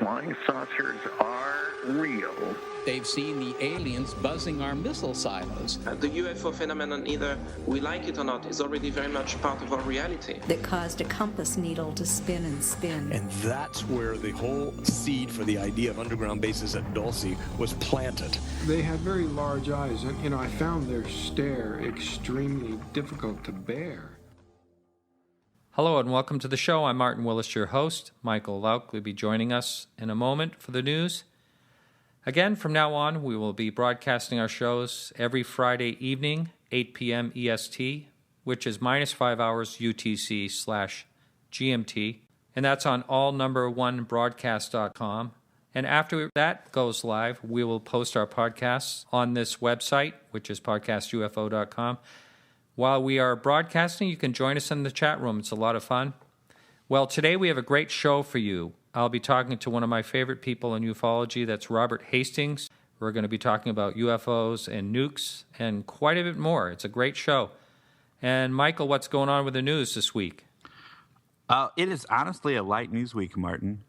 flying saucers are real. They've seen the aliens buzzing our missile silos. The UFO phenomenon, either we like it or not, is already very much part of our reality. That caused a compass needle to spin and spin. And that's where the whole seed for the idea of underground bases at Dulce was planted. They had very large eyes, and I found their stare extremely difficult to bear. Hello and welcome to the show. I'm Martin Willis, your host. Michael Lauk will be joining us in a moment for the news. Again, from now on, we will be broadcasting our shows every Friday evening, 8 p.m. EST, which is minus 5 hours UTC/GMT, and that's on allnumber1broadcast.com. And after that goes live, we will post our podcasts on this website, which is podcastufo.com. While we are broadcasting, you can join us in the chat room. It's a lot of fun. Well, today we have a great show for you. I'll be talking to one of my favorite people in ufology. That's Robert Hastings. We're going to be talking about UFOs and nukes and quite a bit more. It's a great show. And Michael, what's going on with the news this week? It is honestly a light news week, Martin.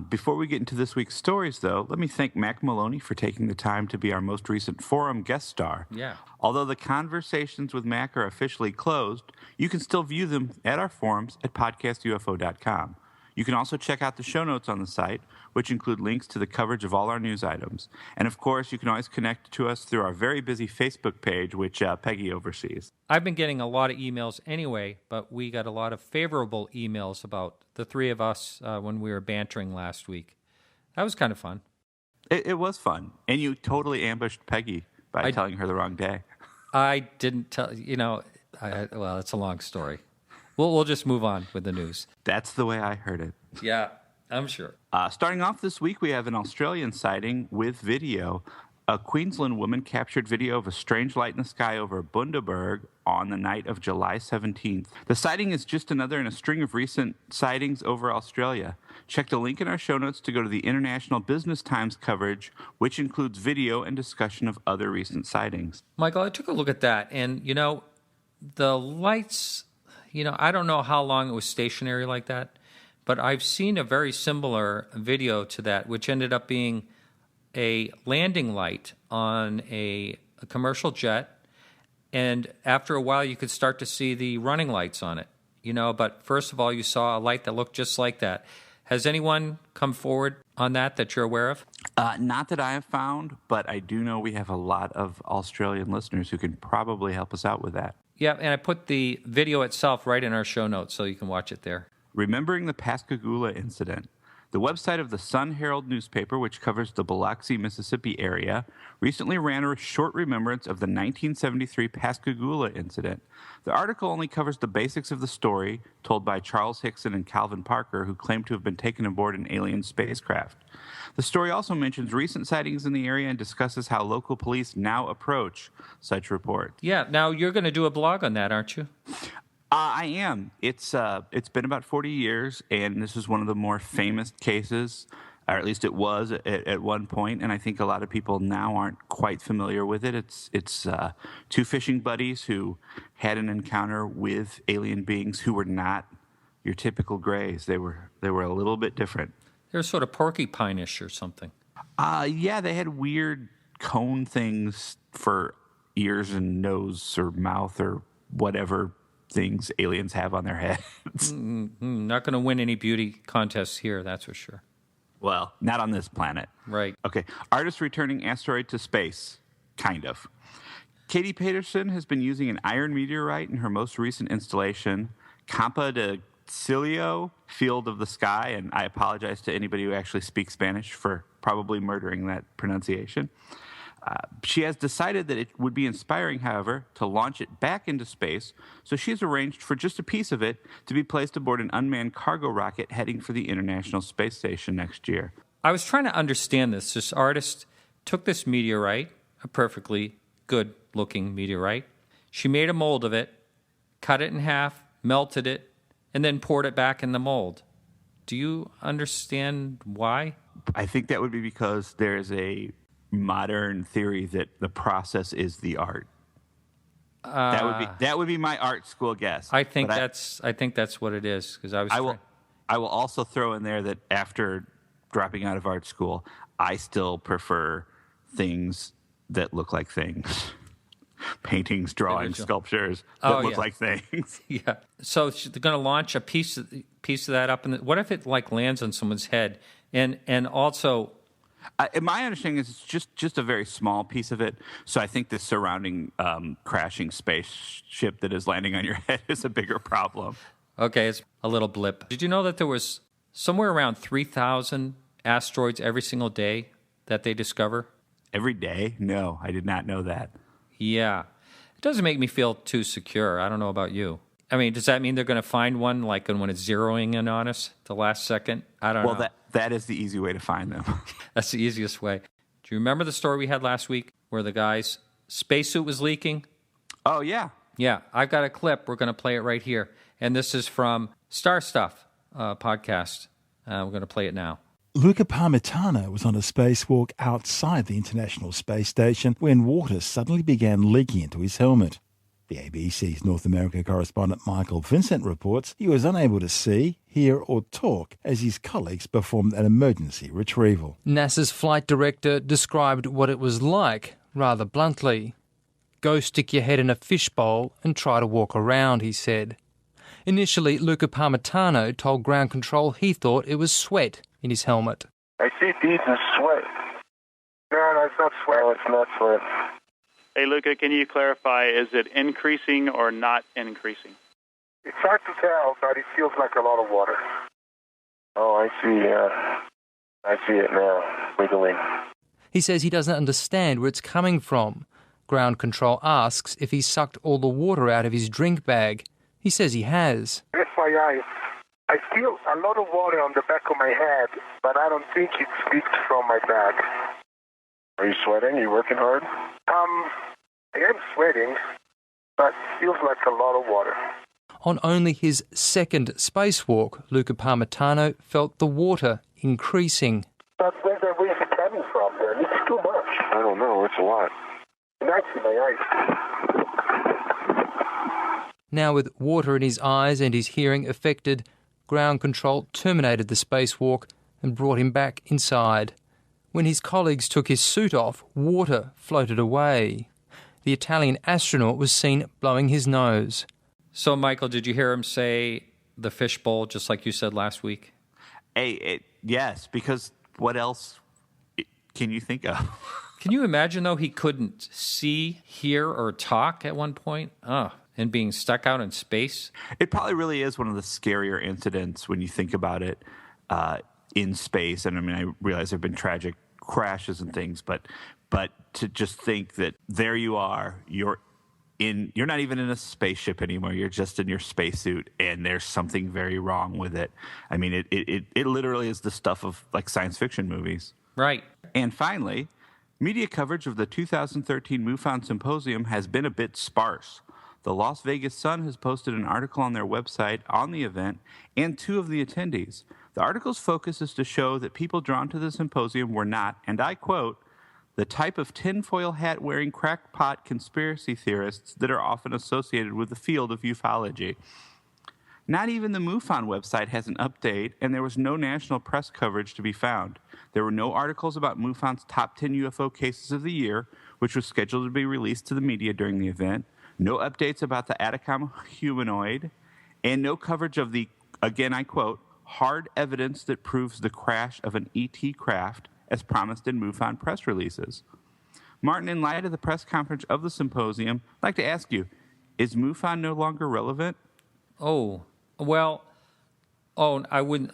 Before we get into this week's stories, though, let me thank Mac Maloney for taking the time to be our most recent forum guest star. Yeah. Although the conversations with Mac are officially closed, you can still view them at our forums at podcastufo.com. You can also check out the show notes on the site, which include links to the coverage of all our news items. And of course, you can always connect to us through our very busy Facebook page, which Peggy oversees. I've been getting a lot of emails anyway, but we got a lot of favorable emails about the three of us when we were bantering last week. That was kind of fun. It was fun. And you totally ambushed Peggy by telling her the wrong day. I didn't tell, well, it's a long story. We'll just move on with the news. That's the way I heard it. Yeah, I'm sure. Starting off this week, we have an Australian sighting with video. A Queensland woman captured video of a strange light in the sky over Bundaberg on the night of July 17th. The sighting is just another in a string of recent sightings over Australia. Check the link in our show notes to go to the International Business Times coverage, which includes video and discussion of other recent sightings. Michael, I took a look at that, and, the lights... I don't know how long it was stationary like that, but I've seen a very similar video to that, which ended up being a landing light on a commercial jet, and after a while you could start to see the running lights on it, but first of all you saw a light that looked just like that. Has anyone come forward on that you're aware of? Not that I have found, but I do know we have a lot of Australian listeners who can probably help us out with that. Yeah, and I put the video itself right in our show notes so you can watch it there. Remembering the Pascagoula incident. The website of the Sun-Herald newspaper, which covers the Biloxi, Mississippi area, recently ran a short remembrance of the 1973 Pascagoula incident. The article only covers the basics of the story told by Charles Hickson and Calvin Parker, who claimed to have been taken aboard an alien spacecraft. The story also mentions recent sightings in the area and discusses how local police now approach such reports. Yeah, now you're going to do a blog on that, aren't you? I am. It's been about 40 years, and this is one of the more famous cases, or at least it was at one point, and I think a lot of people now aren't quite familiar with it. It's two fishing buddies who had an encounter with alien beings who were not your typical grays. They were a little bit different. They were sort of porcupine-ish or something. Yeah, they had weird cone things for ears and nose or mouth or whatever things aliens have on their heads. Not going to win any beauty contests here, that's for sure. Well, not on this planet. Right. Okay. Artist returning asteroid to space. Kind of. Katie Peterson has been using an iron meteorite in her most recent installation, Campa de Cilio, Field of the Sky, and I apologize to anybody who actually speaks Spanish for probably murdering that pronunciation. She has decided that it would be inspiring, however, to launch it back into space, so she has arranged for just a piece of it to be placed aboard an unmanned cargo rocket heading for the International Space Station next year. I was trying to understand this. This artist took this meteorite, a perfectly good-looking meteorite. She made a mold of it, cut it in half, melted it, and then poured it back in the mold. Do you understand why? I think that would be because there is a modern theory that the process is the art. That would be my art school guess. I think that's what it is, because I will also throw in there that after dropping out of art school, I still prefer things that look like things. Paintings, drawings, sculptures that look like things. Yeah. So they're going to launch a piece of that up. What if it like lands on someone's head? And also, my understanding is it's just a very small piece of it. So I think the surrounding crashing spaceship that is landing on your head is a bigger problem. Okay, it's a little blip. Did you know that there was somewhere around 3,000 asteroids every single day that they discover? Every day? No, I did not know that. Yeah. It doesn't make me feel too secure. I don't know about you. I mean, does that mean they're going to find one like when it's zeroing in on us the last second? I don't know. Well, that is the easy way to find them. That's the easiest way. Do you remember the story we had last week where the guy's spacesuit was leaking? Oh, yeah. Yeah, I've got a clip. We're going to play it right here. And this is from Star Stuff podcast. We're going to play it now. Luca Parmitano was on a spacewalk outside the International Space Station when water suddenly began leaking into his helmet. The ABC's North America correspondent Michael Vincent reports he was unable to see, hear or talk as his colleagues performed an emergency retrieval. NASA's flight director described what it was like rather bluntly. Go stick your head in a fishbowl and try to walk around, he said. Initially, Luca Parmitano told ground control he thought it was sweat in his helmet. I see beads of sweat. No, it's not sweat. No, it's not sweat. Hey, Luca, can you clarify, is it increasing or not increasing? It's hard to tell, but it feels like a lot of water. Oh, I see. I see it now, wiggling. He says he doesn't understand where it's coming from. Ground control asks if he sucked all the water out of his drink bag. He says he has. FYI, I feel a lot of water on the back of my head, but I don't think it's leaked from my bag. Are you sweating? Are you working hard? I am sweating, but it feels like a lot of water. On only his second spacewalk, Luca Parmitano felt the water increasing. But where's it coming from then? It's too much. I don't know. It's a lot. That's in my eyes. Now with water in his eyes and his hearing affected, ground control terminated the spacewalk and brought him back inside. When his colleagues took his suit off, water floated away. The Italian astronaut was seen blowing his nose. So, Michael, did you hear him say the fishbowl, just like you said last week? Yes, because what else can you think of? Can you imagine, though, he couldn't see, hear, or talk at one point? And being stuck out in space? It probably really is one of the scarier incidents when you think about it in space. And I mean, I realize there have been tragic crashes and things, but to just think that there you are, you're not even in a spaceship anymore. You're just in your spacesuit, and there's something very wrong with it. I mean, it literally is the stuff of like science fiction movies. Right. And finally, media coverage of the 2013 MUFON Symposium has been a bit sparse. The Las Vegas Sun has posted an article on their website on the event and two of the attendees. The article's focus is to show that people drawn to the symposium were not, and I quote, the type of tinfoil hat-wearing crackpot conspiracy theorists that are often associated with the field of ufology. Not even the MUFON website has an update, and there was no national press coverage to be found. There were no articles about MUFON's top 10 UFO cases of the year, which was scheduled to be released to the media during the event, no updates about the Atacama humanoid, and no coverage of the, again I quote, hard evidence that proves the crash of an ET craft as promised in MUFON press releases. Martin, in light of the press conference of the symposium, I'd like to ask you, is MUFON no longer relevant? I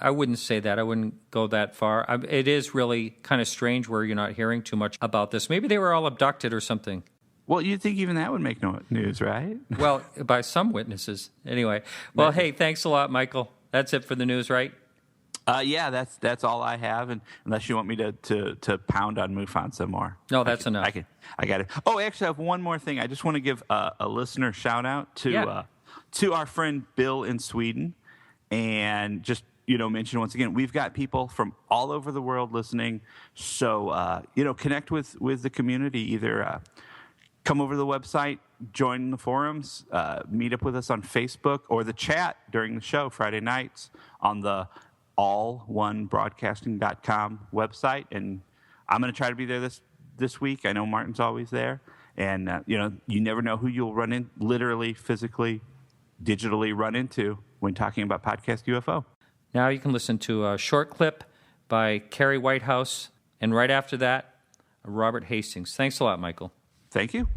wouldn't say that. I wouldn't go that far. It is really kind of strange where you're not hearing too much about this. Maybe they were all abducted or something. Well, you'd think even that would make no news, right? Well, by some witnesses. Anyway. Well, hey, thanks a lot, Michael. That's it for the news, right? Yeah, that's all I have, and unless you want me to pound on MUFON some more. No, that's enough. I got it. Oh, actually, I have one more thing. I just want to give a listener shout out to our friend Bill in Sweden, and just mention once again, we've got people from all over the world listening. So connect with the community. Either come over to the website, join the forums, meet up with us on Facebook, or the chat during the show Friday nights on the alloneBroadcasting.com website, and I'm going to try to be there this week. I know Martin's always there, and you never know who you'll run in, literally, physically, digitally run into when talking about Podcast UFO. Now you can listen to a short clip by Kerry Whitehouse, and right after that, Robert Hastings. Thanks a lot, Michael. Thank you.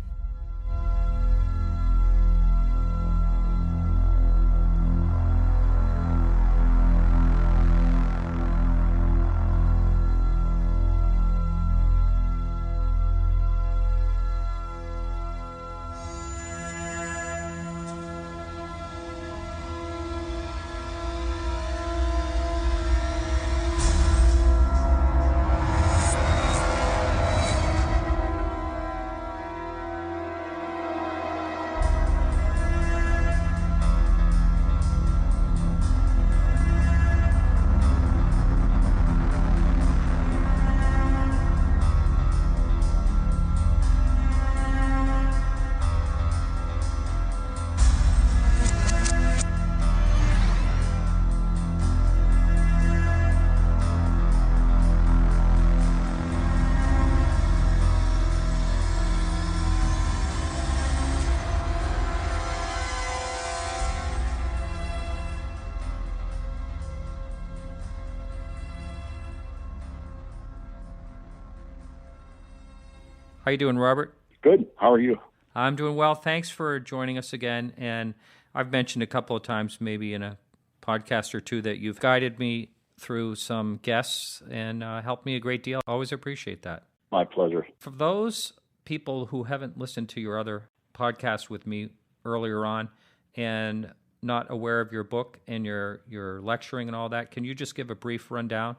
How you doing, Robert? Good. How are you? I'm doing well. Thanks for joining us again. And I've mentioned a couple of times, maybe in a podcast or two, that you've guided me through some guests and helped me a great deal. Always appreciate that. My pleasure. For those people who haven't listened to your other podcast with me earlier on and not aware of your book and your lecturing and all that, can you just give a brief rundown?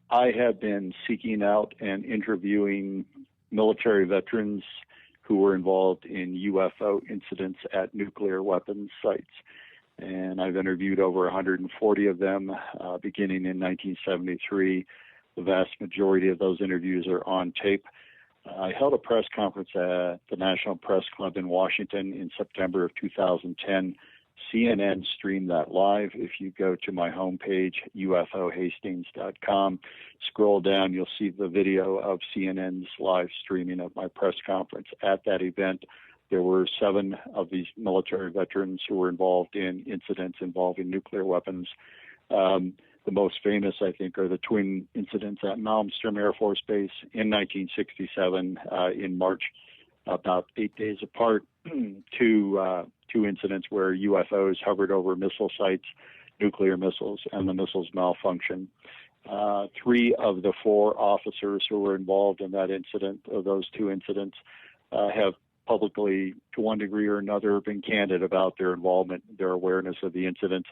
I have been seeking out and interviewing military veterans who were involved in UFO incidents at nuclear weapons sites. And I've interviewed over 140 of them, beginning in 1973. The vast majority of those interviews are on tape. I held a press conference at the National Press Club in Washington in September of 2010. CNN streamed that live. If you go to my homepage, ufohastings.com, scroll down, you'll see the video of CNN's live streaming of my press conference. At that event, there were 7 of these military veterans who were involved in incidents involving nuclear weapons. The most famous, I think, are the twin incidents at Malmstrom Air Force Base in 1967 in March, about 8 days apart. Two incidents where UFOs hovered over missile sites, nuclear missiles, and the missiles malfunctioned. 3 of the 4 officers who were involved in that incident, or those 2 incidents, have publicly, to one degree or another, been candid about their involvement, their awareness of the incidents.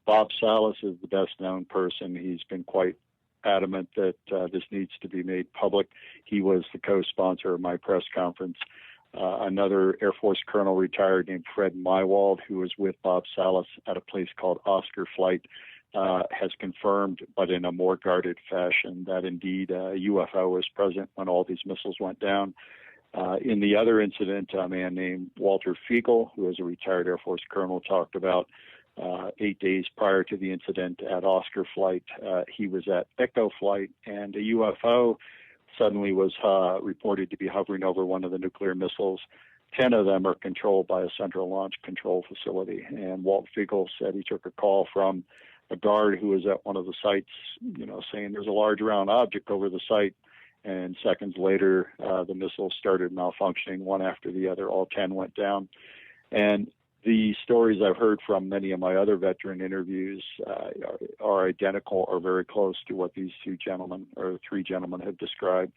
Bob Salas is the best-known person. He's been quite adamant that this needs to be made public. He was the co-sponsor of my press conference. Another Air Force colonel retired named Fred Mywald, who was with Bob Salas at a place called Oscar Flight, has confirmed, but in a more guarded fashion, that indeed a UFO was present when all these missiles went down. In the other incident, a man named Walter Fiegel, who was a retired Air Force colonel, talked about 8 days prior to the incident at Oscar Flight. He was at Echo Flight, and a UFO suddenly was reported to be hovering over one of the nuclear missiles. 10 of them are controlled by a central launch control facility. And Walt Fiegel said he took a call from a guard who was at one of the sites, saying there's a large round object over the site. And seconds later, the missiles started malfunctioning one after the other. All 10 went down. And the stories I've heard from many of my other veteran interviews are identical or very close to what these 2 gentlemen or 3 gentlemen have described.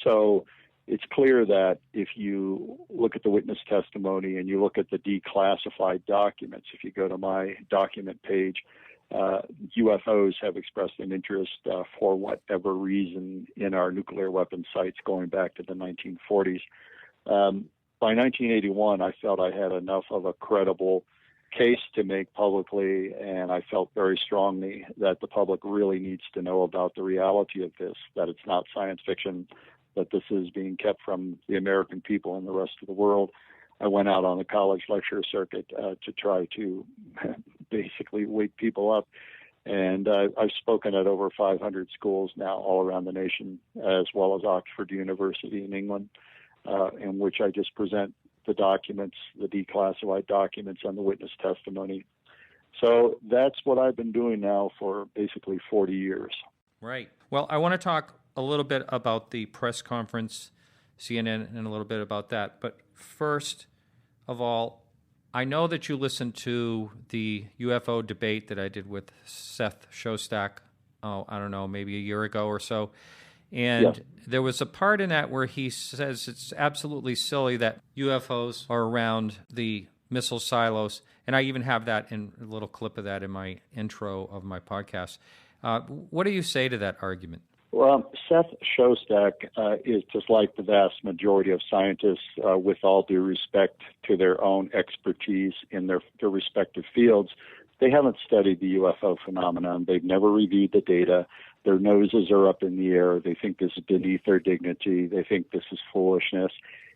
So it's clear that if you look at the witness testimony and you look at the declassified documents, if you go to my document page, UFOs have expressed an interest for whatever reason in our nuclear weapons sites going back to the 1940s. By 1981, I felt I had enough of a credible case to make publicly, and I felt very strongly that the public really needs to know about the reality of this, that it's not science fiction, that this is being kept from the American people and the rest of the world. I went out on the college lecture circuit to try to basically wake people up. And I've spoken at over 500 schools now all around the nation, as well as Oxford University in England, in which I just present the documents, the declassified documents and the witness testimony. So that's what I've been doing now for basically 40 years. Right. Well, I want to talk a little bit about the press conference, CNN, and a little bit about that. But first of all, I know that you listened to the UFO debate that I did with Seth Shostak, I don't know, maybe a year ago or so. And there was a part in that where he says it's absolutely silly that UFOs are around the missile silos. And I even have that in a little clip of that in my intro of my podcast. What do you say to that argument? Well, Seth Shostak is just like the vast majority of scientists, with all due respect to their own expertise in their respective fields. They haven't studied the UFO phenomenon. They've never reviewed the data. Their noses are up in the air. They think this is beneath their dignity. They think this is foolishness.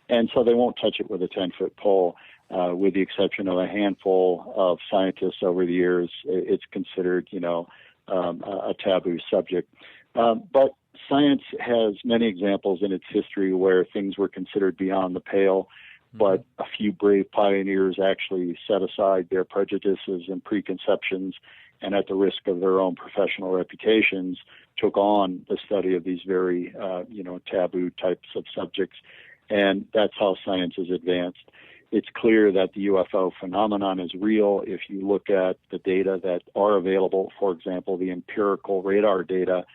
And so they won't touch it with a 10-foot pole. With the exception of a handful of scientists over the years, it's considered, a taboo subject. But science has many examples in its history where things were considered beyond the pale, but a few brave pioneers actually set aside their prejudices and preconceptions, and at the risk of their own professional reputations, took on the study of these very, taboo types of subjects. And that's how science has advanced. It's clear that the UFO phenomenon is real if you look at the data that are available. For example, the empirical radar data.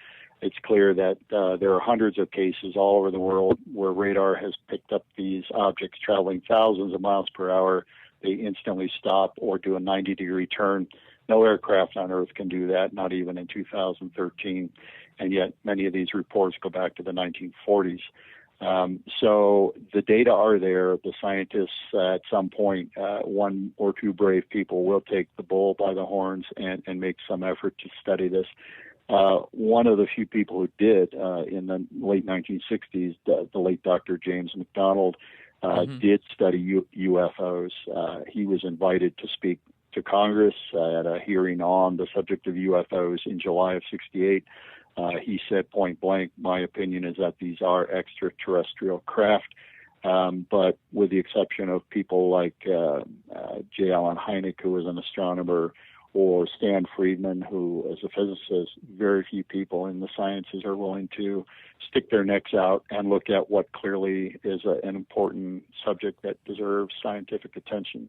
It's clear that there are hundreds of cases all over the world where radar has picked up these objects traveling thousands of miles per hour. They instantly stop or do a 90-degree turn. No aircraft on Earth can do that, not even in 2013. And yet many of these reports go back to the 1940s. So the data are there. The scientists, at some point, one or two brave people will take the bull by the horns and make some effort to study this. One of the few people who did in the late 1960s, the late Dr. James McDonald, did study UFOs. He was invited to speak to Congress at a hearing on the subject of UFOs in July of '68. He said point blank, my opinion is that these are extraterrestrial craft, but with the exception of people like J. Allen Hynek, who was an astronomer, or Stan Friedman, who is a physicist, very few people in the sciences are willing to stick their necks out and look at what clearly is an important subject that deserves scientific attention.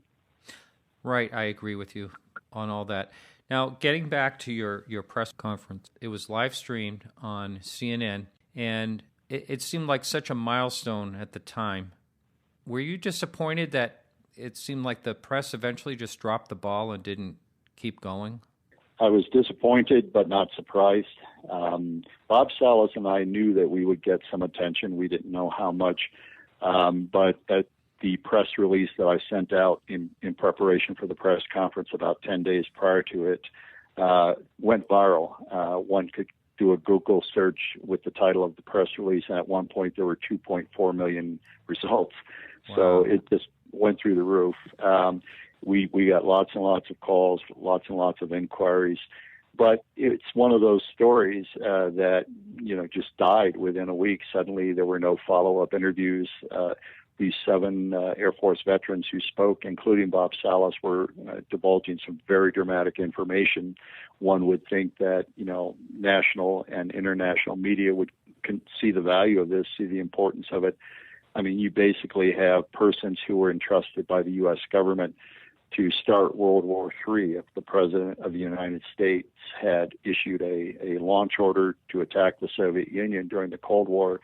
Right, I agree with you on all that. Now, getting back to your press conference, it was live streamed on CNN, and it seemed like such a milestone at the time. Were you disappointed that it seemed like the press eventually just dropped the ball and didn't keep going? I was disappointed, but not surprised. Bob Salas and I knew that we would get some attention. We didn't know how much, but at the press release that I sent out in preparation for the press conference about 10 days prior to it went viral. One could do a Google search with the title of the press release, and at one point there were 2.4 million results. Wow. So it just went through the roof. We got lots and lots of calls, lots and lots of inquiries, but it's one of those stories that, just died within a week. Suddenly there were no follow-up interviews. These 7 Air Force veterans who spoke, including Bob Salas, were divulging some very dramatic information. One would think that, national and international media would see the value of this, see the importance of it. I mean, you basically have persons who were entrusted by the U.S. government to start World War III. If the President of the United States had issued a launch order to attack the Soviet Union during the Cold War,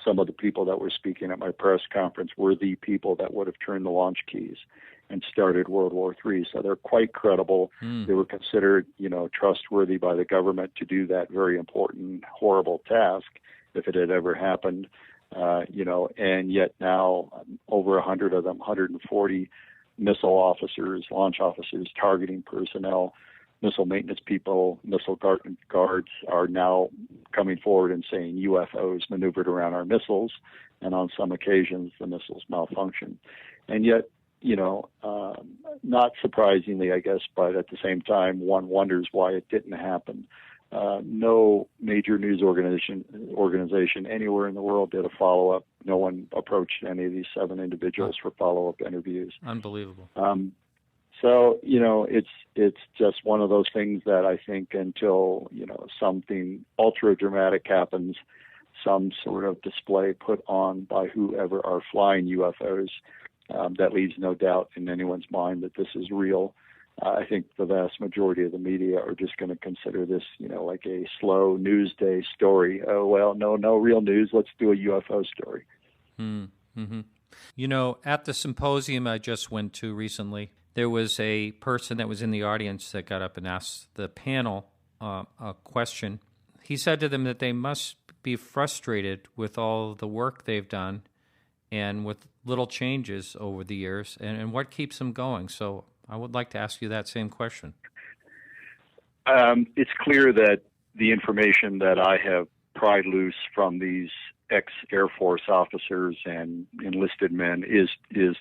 some of the people that were speaking at my press conference were the people that would have turned the launch keys and started World War III. So they're quite credible. They were considered, trustworthy by the government to do that very important, horrible task if it had ever happened. And yet now over 100 of them, 140 missile officers, launch officers, targeting personnel, missile maintenance people, missile guards are now coming forward and saying UFOs maneuvered around our missiles, and on some occasions the missiles malfunction. And yet, not surprisingly, I guess, but at the same time, one wonders why it didn't happen. No major news organization anywhere in the world did a follow-up. No one approached any of these 7 individuals for follow-up interviews. Unbelievable. So, it's just one of those things that I think until, something ultra dramatic happens, some sort of display put on by whoever are flying UFOs, that leaves no doubt in anyone's mind that this is real. I think the vast majority of the media are just going to consider this, like a slow news day story. Oh, well, no real news. Let's do a UFO story. Mm-hmm. At the symposium I just went to recently, there was a person that was in the audience that got up and asked the panel a question. He said to them that they must be frustrated with all the work they've done and with little changes over the years, and what keeps them going. So I would like to ask you that same question. It's clear that the information that I have pried loose from these ex-Air Force officers and enlisted men is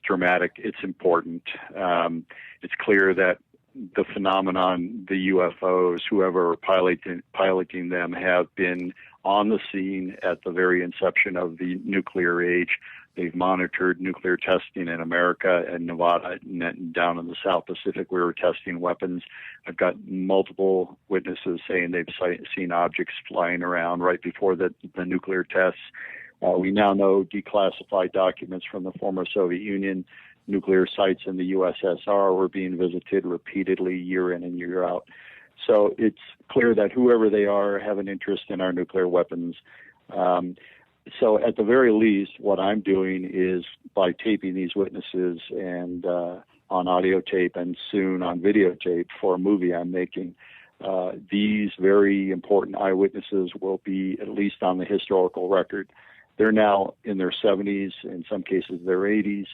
dramatic. It's important. It's clear that the phenomenon, the UFOs, whoever are piloting them, have been on the scene at the very inception of the nuclear age. They've monitored nuclear testing in America and Nevada and down in the South Pacific. We were testing weapons. I've got multiple witnesses saying they've seen objects flying around right before the nuclear tests. We now know declassified documents from the former Soviet Union. Nuclear sites in the USSR were being visited repeatedly year in and year out. So it's clear that whoever they are have an interest in our nuclear weapons. So at the very least, what I'm doing is by taping these witnesses and on audio tape and soon on videotape for a movie I'm making, these very important eyewitnesses will be at least on the historical record. They're now in their 70s, in some cases their 80s.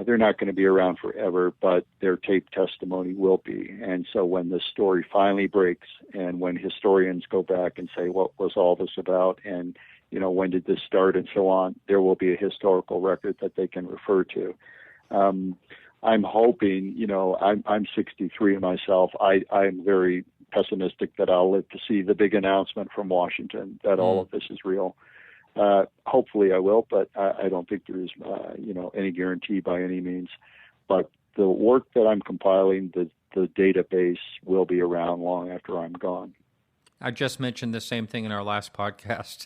They're not going to be around forever, but their tape testimony will be. And so when this story finally breaks and when historians go back and say, what was all this about? And when did this start and so on, there will be a historical record that they can refer to. I'm hoping, I'm 63 myself. I'm very pessimistic that I'll live to see the big announcement from Washington that all of this is real. Hopefully I will, but I don't think there is, any guarantee by any means. But the work that I'm compiling, the database will be around long after I'm gone. I just mentioned the same thing in our last podcast,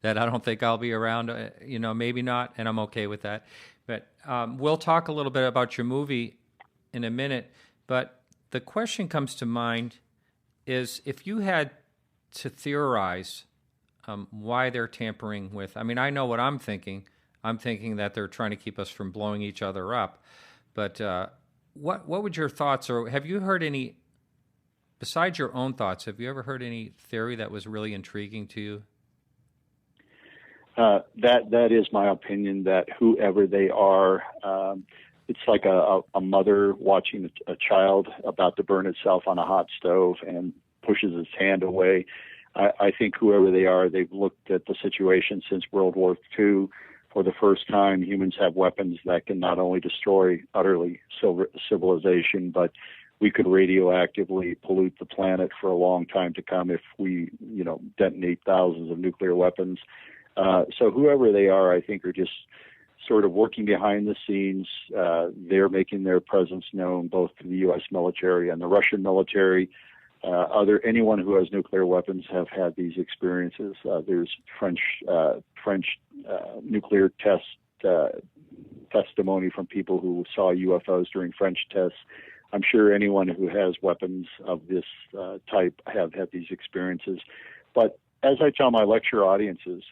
that I don't think I'll be around, maybe not, and I'm okay with that. But we'll talk a little bit about your movie in a minute. But the question comes to mind is, if you had to theorize why they're tampering with, I know what I'm thinking. I'm thinking that they're trying to keep us from blowing each other up. But what would your thoughts, or have you heard any, besides your own thoughts, have you ever heard any theory that was really intriguing to you? That is my opinion, that whoever they are, it's like a mother watching a child about to burn itself on a hot stove and pushes its hand away. I think whoever they are, they've looked at the situation since World War II. For the first time, humans have weapons that can not only destroy utterly civilization, but we could radioactively pollute the planet for a long time to come if we, detonate thousands of nuclear weapons. So whoever they are, I think, are just sort of working behind the scenes. They're making their presence known both to the U.S. military and the Russian military. Anyone who has nuclear weapons have had these experiences. There's French nuclear test testimony from people who saw UFOs during French tests. I'm sure anyone who has weapons of this type have had these experiences. But as I tell my lecture audiences,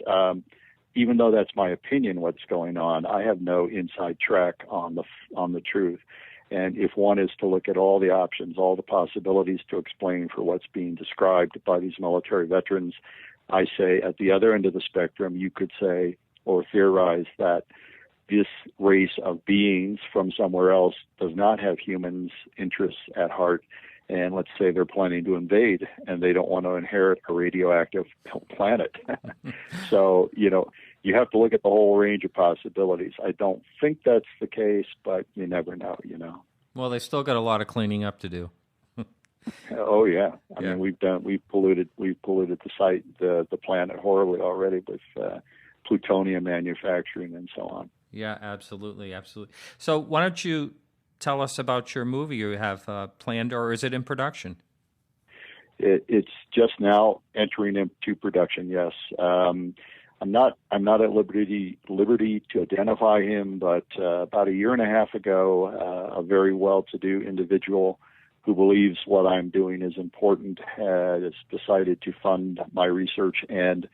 even though that's my opinion, what's going on, I have no inside track on the truth. And if one is to look at all the options, all the possibilities to explain for what's being described by these military veterans, I say at the other end of the spectrum, you could say or theorize that this race of beings from somewhere else does not have humans' interests at heart. And let's say they're planning to invade and they don't want to inherit a radioactive planet. So, you you have to look at the whole range of possibilities. I don't think that's the case, but you never know, you know. Well, they still got a lot of cleaning up to do. Oh yeah, I mean we've polluted the site, the planet horribly already with plutonium manufacturing and so on. Yeah, absolutely. So why don't you tell us about your movie you have planned, or is it in production? It's just now entering into production. Yes, I'm not at liberty to identify him, but about a year and a half ago, a very well-to-do individual who believes what I'm doing is important has decided to fund my research and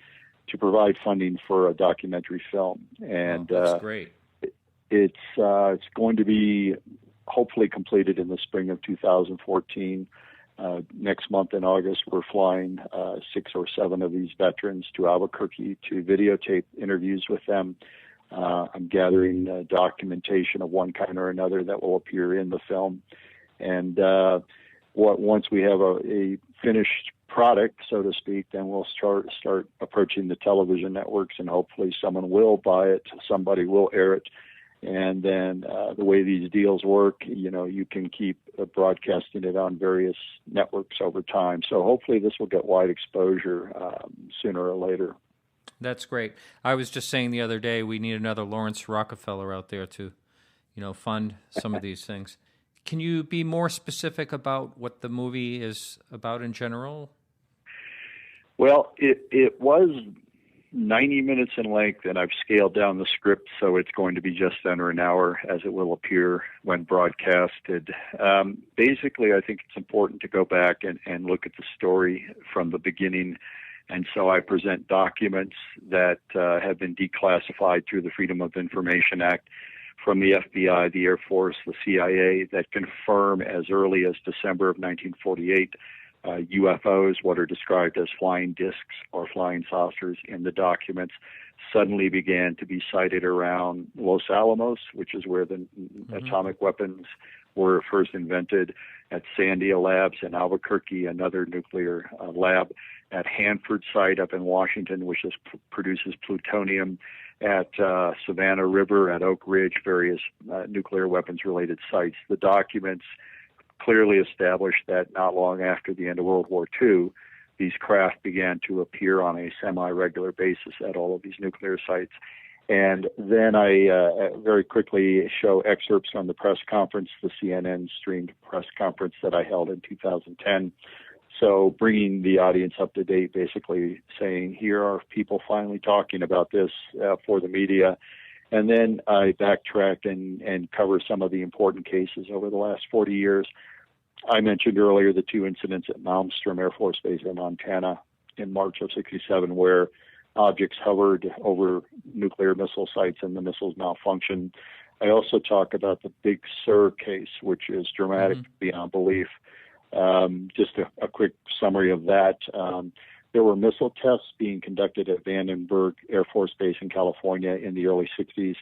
to provide funding for a documentary film. And that's great. It's going to be hopefully completed in the spring of 2014. Next month in August, we're flying 6 or 7 of these veterans to Albuquerque to videotape interviews with them. I'm gathering documentation of one kind or another that will appear in the film. And once we have a finished product, so to speak, then we'll start approaching the television networks, and hopefully someone will buy it, somebody will air it. And then the way these deals work, you know, you can keep broadcasting it on various networks over time. So hopefully this will get wide exposure sooner or later. That's great. I was just saying the other day we need another Lawrence Rockefeller out there to, you know, fund some of these things. Can you be more specific about what the movie is about in general? Well, it was 90 minutes in length, and I've scaled down the script so it's going to be just under an hour, as it will appear when broadcasted. Basically, I think it's important to go back and look at the story from the beginning. And so I present documents that have been declassified through the Freedom of Information Act from the FBI, the Air Force, the CIA, that confirm as early as December of 1948 UFOs, what are described as flying discs or flying saucers in the documents, suddenly began to be sighted around Los Alamos, which is where the atomic weapons were first invented, at Sandia Labs in Albuquerque, another nuclear lab, at Hanford site up in Washington, which produces plutonium, at Savannah River, at Oak Ridge, various nuclear weapons-related sites. The documents clearly established that not long after the end of World War II, these craft began to appear on a semi-regular basis at all of these nuclear sites. And then I very quickly show excerpts from the press conference, the CNN streamed press conference that I held in 2010. So bringing the audience up to date, basically saying, here are people finally talking about this for the media. And then I backtrack and cover some of the important cases over the last 40 years. I mentioned earlier the 2 incidents at Malmstrom Air Force Base in Montana in March of '67, where objects hovered over nuclear missile sites and the missiles malfunctioned. I also talk about the Big Sur case, which is dramatic beyond belief. Just a quick summary of that. There were missile tests being conducted at Vandenberg Air Force Base in California in the early 60s.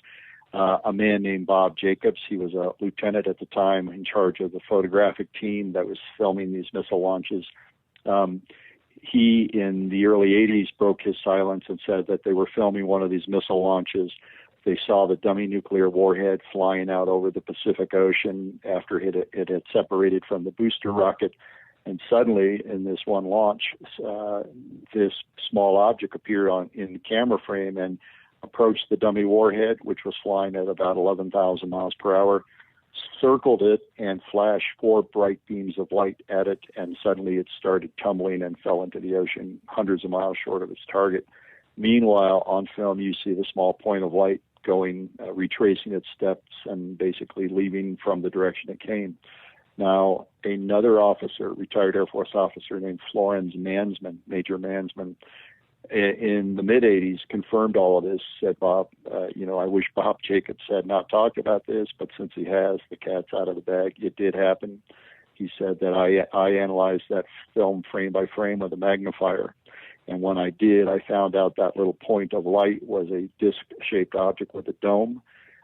A man named Bob Jacobs, he was a lieutenant at the time in charge of the photographic team that was filming these missile launches. He, in the early 80s, broke his silence and said that they were filming one of these missile launches. They saw the dummy nuclear warhead flying out over the Pacific Ocean after it had separated from the booster rocket. And suddenly, in this one launch, this small object appeared in the camera frame and approached the dummy warhead, which was flying at about 11,000 miles per hour, circled it, and flashed 4 bright beams of light at it, and suddenly it started tumbling and fell into the ocean hundreds of miles short of its target. Meanwhile, on film, you see the small point of light going, retracing its steps and basically leaving from the direction it came. Now, another officer, retired Air Force officer named Florence Mansman, Major Mansman, in the mid-'80s confirmed all of this, said, Bob, I wish Bob Jacobs had not talked about this, but since he has, the cat's out of the bag. It did happen. He said that I analyzed that film frame by frame with a magnifier. And when I did, I found out that little point of light was a disc-shaped object with a dome.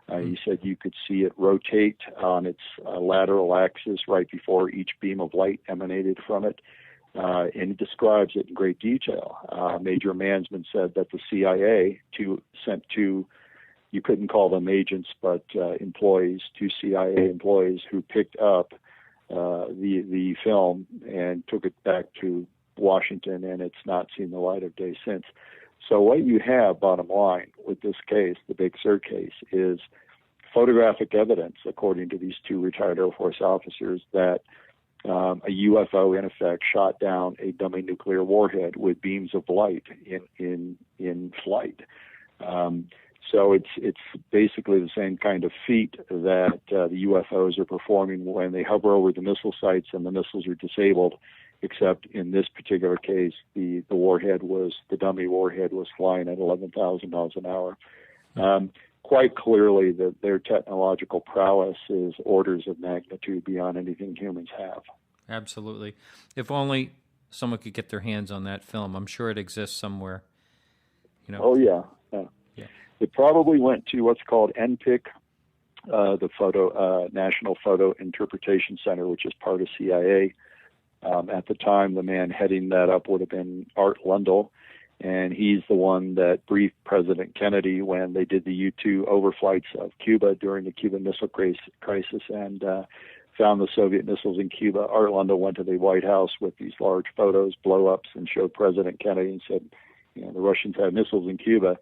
He said you could see it rotate on its lateral axis right before each beam of light emanated from it. and it describes it in great detail. Major Mansman said that the CIA sent two, you couldn't call them agents, but employees, two CIA employees who picked up the film and took it back to Washington, and it's not seen the light of day since. So what you have, bottom line, with this case, the Big Sur case, is photographic evidence, according to these two retired Air Force officers, that a UFO, in effect, shot down a dummy nuclear warhead with beams of light in flight. So it's basically the same kind of feat that the UFOs are performing when they hover over the missile sites and the missiles are disabled, except in this particular case, the dummy warhead was flying at 11,000 miles an hour. Quite clearly that their technological prowess is orders of magnitude beyond anything humans have. Absolutely. If only someone could get their hands on that film. I'm sure it exists somewhere. Oh, yeah. It probably went to what's called NPIC, the National Photo Interpretation Center, which is part of CIA. At the time, the man heading that up would have been Art Lundell, and he's the one that briefed President Kennedy when they did the U-2 overflights of Cuba during the Cuban Missile Crisis and found the Soviet missiles in Cuba. Art Lundell went to the White House with these large photos, blow-ups, and showed President Kennedy and said, the Russians have missiles in Cuba.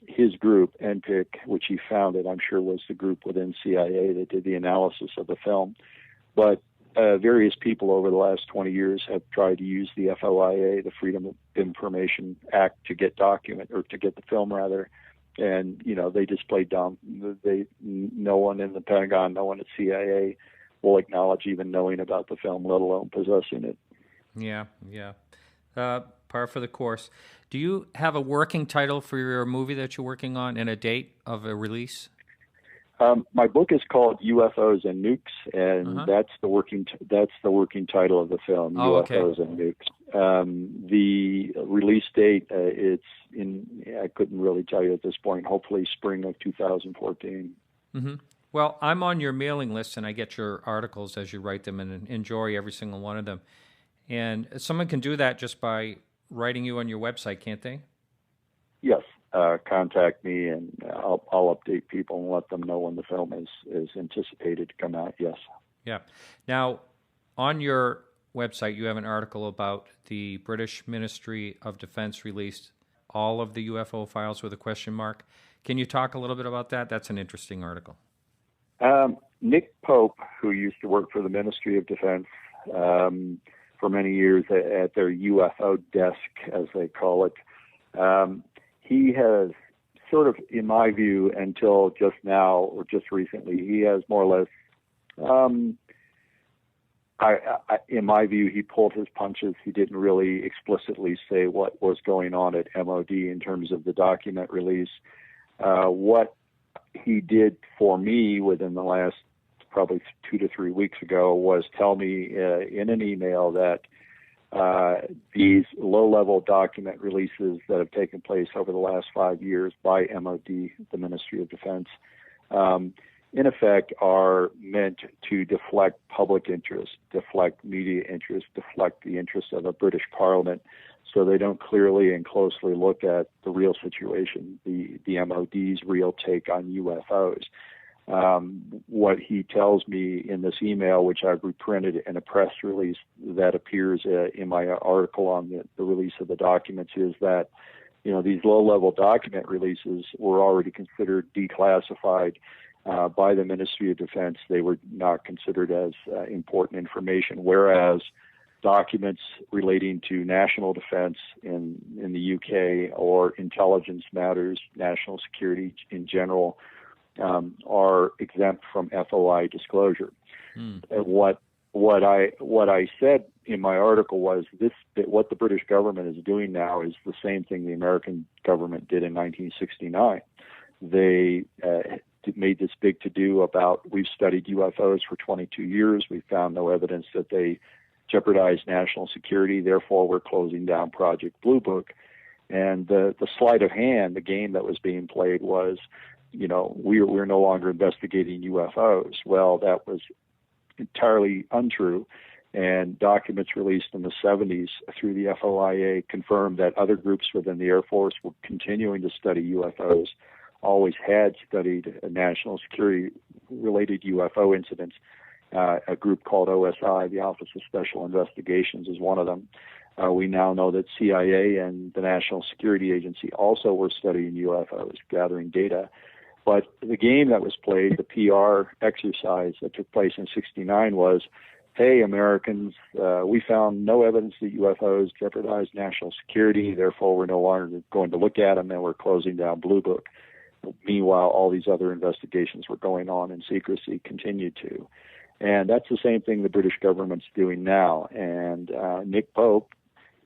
His group, NPIC, which he founded, I'm sure was the group within CIA that did the analysis of the film. But various people over the last 20 years have tried to use the FOIA, the Freedom of Information Act, to get the film rather. And, they just played dumb. No one in the Pentagon, no one at CIA will acknowledge even knowing about the film, let alone possessing it. Yeah. Par for the course. Do you have a working title for your movie that you're working on and a date of a release? My book is called UFOs and Nukes, and that's the working title of the film, UFOs and Nukes. The release date, I couldn't really tell you at this point, hopefully spring of 2014. Mm-hmm. Well, I'm on your mailing list, and I get your articles as you write them and enjoy every single one of them. And someone can do that just by writing you on your website, can't they? Yes. Contact me, and I'll update people and let them know when the film is anticipated to come out, yes. Yeah. Now, on your website, you have an article about the British Ministry of Defense released all of the UFO files with a question mark. Can you talk a little bit about that? That's an interesting article. Nick Pope, who used to work for the Ministry of Defense for many years at their UFO desk, as they call it, he has sort of, in my view, until just now or just recently, he has more or less, in my view, he pulled his punches. He didn't really explicitly say what was going on at MOD in terms of the document release. What he did for me within the last probably 2 to 3 weeks ago was tell me in an email that these low-level document releases that have taken place over the last 5 years by MOD, the Ministry of Defense, in effect are meant to deflect public interest, deflect media interest, deflect the interest of a British Parliament, so they don't clearly and closely look at the real situation, the MOD's real take on UFOs. What he tells me in this email, which I've reprinted in a press release that appears in my article on the release of the documents, is that these low-level document releases were already considered declassified by the Ministry of Defense. They were not considered as important information, whereas documents relating to national defense in the UK or intelligence matters, national security in general, are exempt from FOI disclosure. And what I said in my article was that what the British government is doing now is the same thing the American government did in 1969. They made this big to-do about, we've studied UFOs for 22 years. We found no evidence that they jeopardize national security. Therefore, we're closing down Project Blue Book. And the sleight of hand, the game that was being played was, we're no longer investigating UFOs. Well, that was entirely untrue. And documents released in the 70s through the FOIA confirmed that other groups within the Air Force were continuing to study UFOs, always had studied national security-related UFO incidents. A group called OSI, the Office of Special Investigations, is one of them. We now know that CIA and the National Security Agency also were studying UFOs, gathering data. But the game that was played, the PR exercise that took place in '69 was, hey, Americans, we found no evidence that UFOs jeopardized national security, therefore we're no longer going to look at them and we're closing down Blue Book. Meanwhile, all these other investigations were going on in secrecy, continued to. And that's the same thing the British government's doing now. And Nick Pope,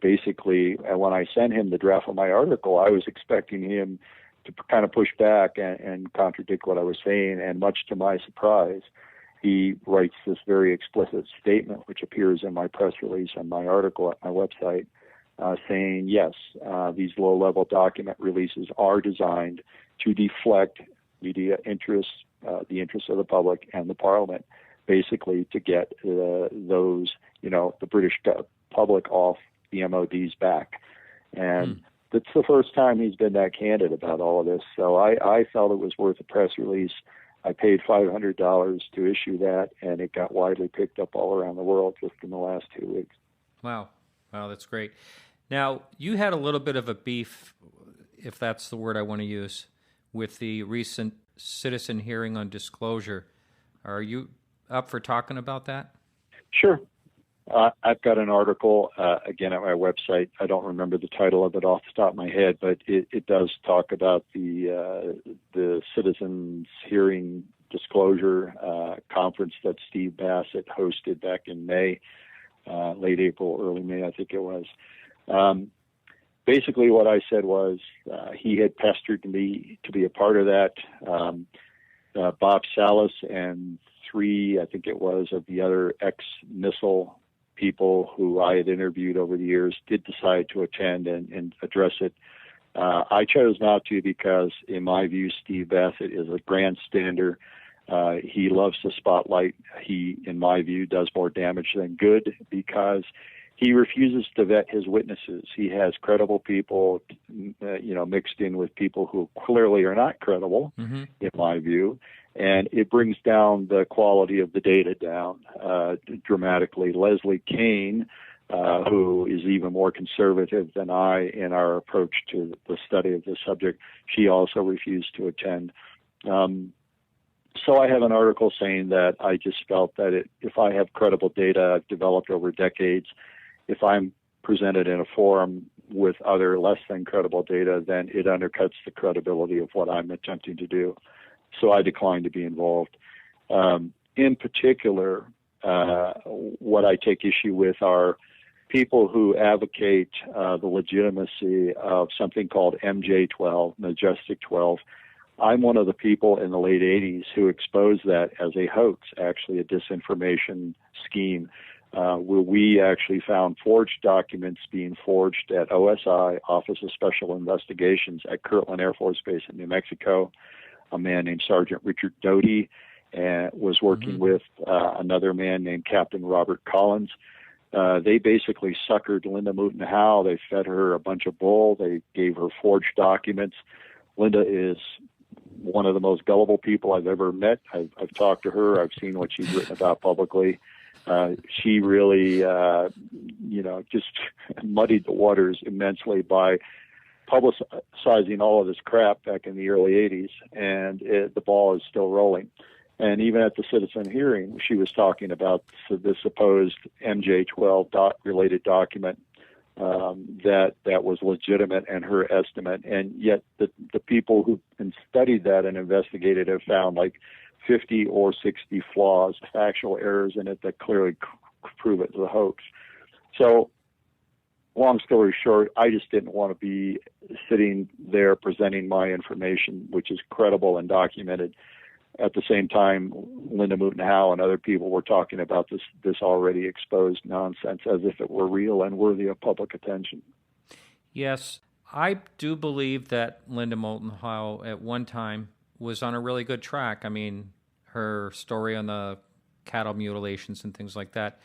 basically, when I sent him the draft of my article, I was expecting him to kind of push back and contradict what I was saying. And much to my surprise, he writes this very explicit statement, which appears in my press release and my article at my website, saying, yes, these low-level document releases are designed to deflect media interests, the interests of the public and the Parliament, basically to get those, the British public off the MOD's back. And that's the first time he's been that candid about all of this. So I felt it was worth a press release. I paid $500 to issue that, and it got widely picked up all around the world just in the last 2 weeks. Wow, that's great. Now, you had a little bit of a beef, if that's the word I want to use, with the recent citizen hearing on disclosure. Are you up for talking about that? Sure. I've got an article, again, at my website. I don't remember the title of it off the top of my head, but it does talk about the citizens hearing disclosure conference that Steve Bassett hosted back in May, late April, early May, I think it was. Basically, what I said was he had pestered me to be a part of that. Bob Salas and 3, I think it was, of the other ex-missile people who I had interviewed over the years did decide to attend and address it. I chose not to because, in my view, Steve Bassett is a grandstander. He loves the spotlight. He, in my view, does more damage than good because he refuses to vet his witnesses. He has credible people, mixed in with people who clearly are not credible, in my view. And it brings down the quality of the data down dramatically. Leslie Kane, who is even more conservative than I in our approach to the study of the subject, she also refused to attend. So I have an article saying that I just felt that if I have credible data I've developed over decades, if I'm presented in a forum with other less than credible data, then it undercuts the credibility of what I'm attempting to do. So I declined to be involved. In particular, what I take issue with are people who advocate the legitimacy of something called MJ-12, Majestic 12. I'm one of the people in the late 80s who exposed that as a hoax, actually a disinformation scheme, where we actually found forged documents being forged at OSI, Office of Special Investigations, at Kirtland Air Force Base in New Mexico. A man named Sergeant Richard Doty was working with another man named Captain Robert Collins. They basically suckered Linda Moulton Howe. They fed her a bunch of bull. They gave her forged documents. Linda is one of the most gullible people I've ever met. I've talked to her. I've seen what she's written about publicly. She really, just muddied the waters immensely by publicizing all of this crap back in the early 80s, and the ball is still rolling. And even at the citizen hearing, she was talking about the supposed MJ-12 related document that was legitimate in her estimate. And yet the people who studied that and investigated have found like 50 or 60 flaws, factual errors in it that clearly prove it was a hoax. So long story short, I just didn't want to be sitting there presenting my information, which is credible and documented. At the same time, Linda Moulton Howe and other people were talking about this already exposed nonsense as if it were real and worthy of public attention. Yes, I do believe that Linda Moulton Howe at one time was on a really good track. I mean, her story on the cattle mutilations and things like that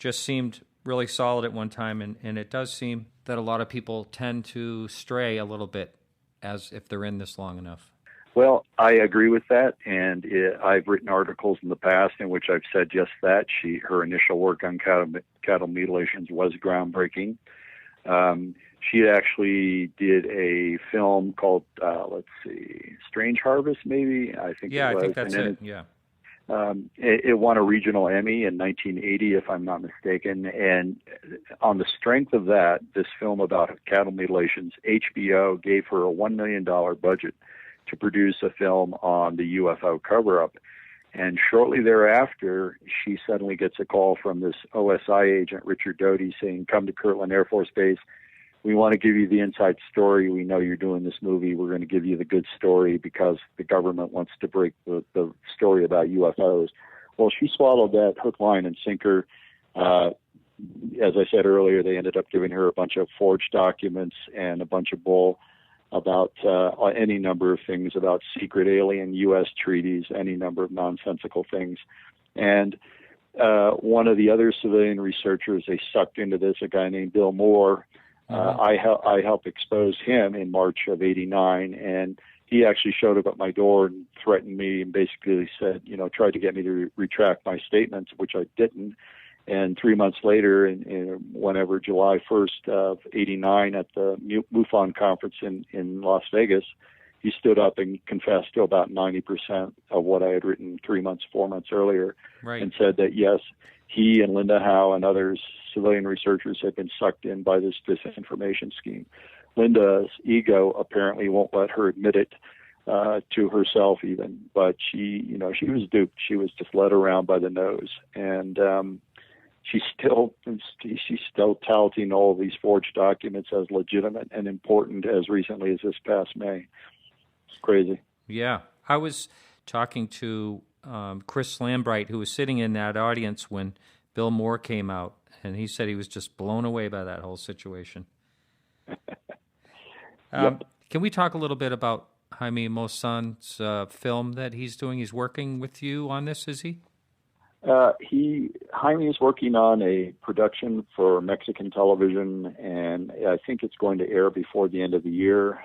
just seemed really solid at one time, and it does seem that a lot of people tend to stray a little bit as if they're in this long enough. Well, I agree with that, and I've written articles in the past in which I've said just that. Her initial work on cattle mutilations was groundbreaking. She actually did a film called, Strange Harvest, maybe? I think yeah, it was. I think that's it, yeah. It won a regional Emmy in 1980, if I'm not mistaken. And on the strength of that, this film about cattle mutilations, HBO gave her a $1 million budget to produce a film on the UFO cover-up. And shortly thereafter, she suddenly gets a call from this OSI agent, Richard Doty, saying, "Come to Kirtland Air Force Base. We want to give you the inside story. We know you're doing this movie. We're going to give you the good story because the government wants to break the story about UFOs." Well, she swallowed that hook, line, and sinker. As I said earlier, they ended up giving her a bunch of forged documents and a bunch of bull about any number of things, about secret alien U.S. treaties, any number of nonsensical things. And one of the other civilian researchers they sucked into this, a guy named Bill Moore, I helped expose him in March of '89, and he actually showed up at my door and threatened me and basically said, tried to get me to retract my statements, which I didn't. And 3 months later, whenever July 1st of '89 at the MUFON conference in Las Vegas, he stood up and confessed to about 90% of what I had written 4 months earlier, right, and said that, yes, he and Linda Howe and others, civilian researchers, had been sucked in by this disinformation scheme. Linda's ego apparently won't let her admit it to herself even, but she was duped. She was just led around by the nose, and she's still touting all of these forged documents as legitimate and important as recently as this past May. It's crazy. Yeah, I was talking to Chris Lambright, who was sitting in that audience when Bill Moore came out, and he said he was just blown away by that whole situation. Yep. Can we talk a little bit about Jaime Maussan's film that he's doing? He's working with you on this, is he? Jaime is working on a production for Mexican television, and I think it's going to air before the end of the year.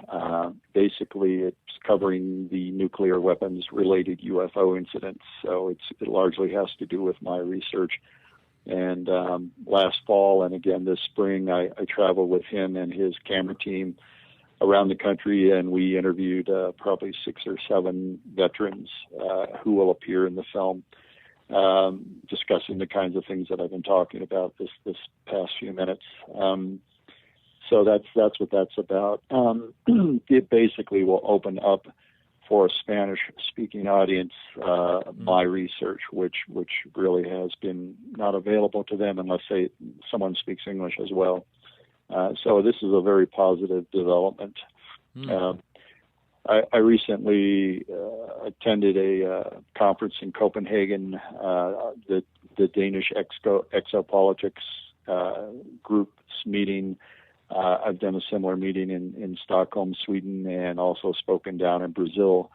Basically, it's covering the nuclear weapons-related UFO incidents, so it largely has to do with my research. And last fall and again this spring, I traveled with him and his camera team around the country, and we interviewed probably 6 or 7 veterans who will appear in the film, discussing the kinds of things that I've been talking about this past few minutes. So that's what that's about. It basically will open up for a Spanish-speaking audience my research, which really has been not available to them unless someone speaks English as well. So this is a very positive development. I recently attended a conference in Copenhagen, the Danish exopolitics group's meeting. I've done a similar meeting in Stockholm, Sweden, and also spoken down in Brazil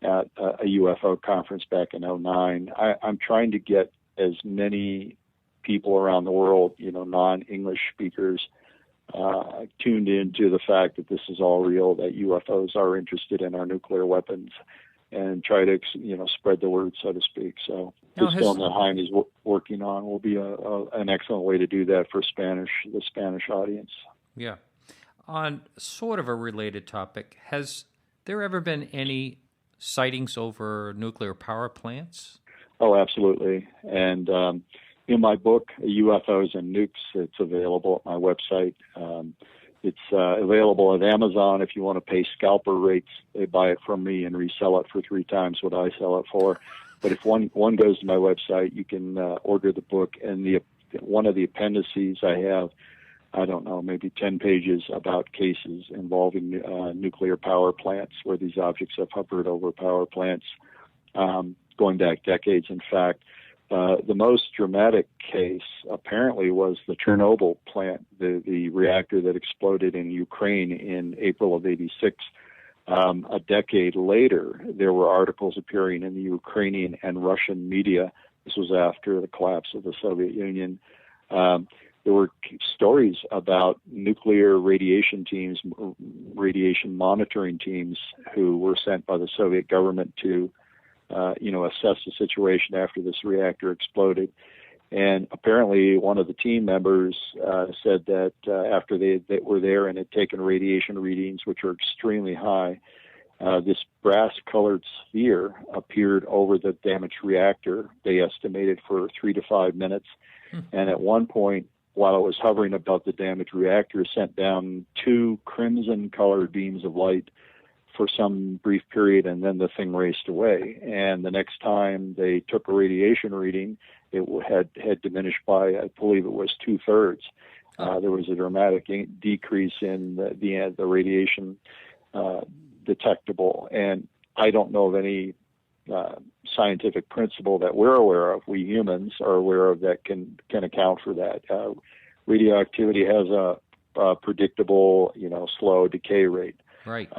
at a UFO conference back in '09. I'm trying to get as many people around the world, non-English speakers, tuned into the fact that this is all real, that UFOs are interested in our nuclear weapons, and try to, spread the word, so to speak. So this film that Jaime is working on will be an excellent way to do that for the Spanish audience. Yeah. On sort of a related topic, has there ever been any sightings over nuclear power plants? Oh, absolutely. And in my book, UFOs and Nukes, it's available at my website. It's available at Amazon if you want to pay scalper rates. They buy it from me and resell it for 3 times what I sell it for. But if one goes to my website, you can order the book. And one of the appendices I have, I don't know, maybe 10 pages about cases involving nuclear power plants where these objects have hovered over power plants, going back decades, in fact. The most dramatic case apparently was the Chernobyl plant, the reactor that exploded in Ukraine in April of '86. A decade later, there were articles appearing in the Ukrainian and Russian media. This was after the collapse of the Soviet Union, There were stories about nuclear radiation teams, radiation monitoring teams, who were sent by the Soviet government to, assess the situation after this reactor exploded. And apparently one of the team members said that after they were there and had taken radiation readings, which are extremely high, this brass-colored sphere appeared over the damaged reactor, they estimated, for 3 to 5 minutes. And at one point, while it was hovering above the damaged reactor, sent down 2 crimson-colored beams of light for some brief period, and then the thing raced away. And the next time they took a radiation reading, it had diminished by, I believe it was 2/3. There was a dramatic decrease in the radiation detectable. And I don't know of any scientific principle that we're aware of, we humans are aware of, that can account for that. Radioactivity has a predictable, slow decay rate. Right.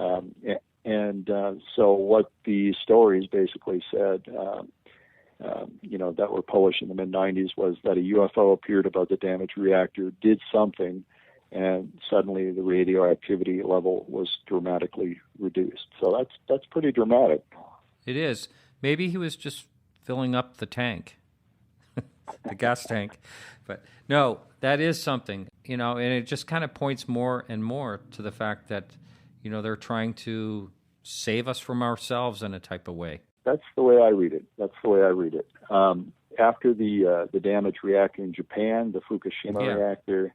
So what the stories basically said, that were published in the mid-90s, was that a UFO appeared above the damaged reactor, did something, and suddenly the radioactivity level was dramatically reduced. So that's pretty dramatic. It is. Maybe he was just filling up the tank, the gas tank. But no, that is something, and it just kind of points more and more to the fact that, they're trying to save us from ourselves in a type of way. That's the way I read it. After the damaged reactor in Japan, the Fukushima reactor,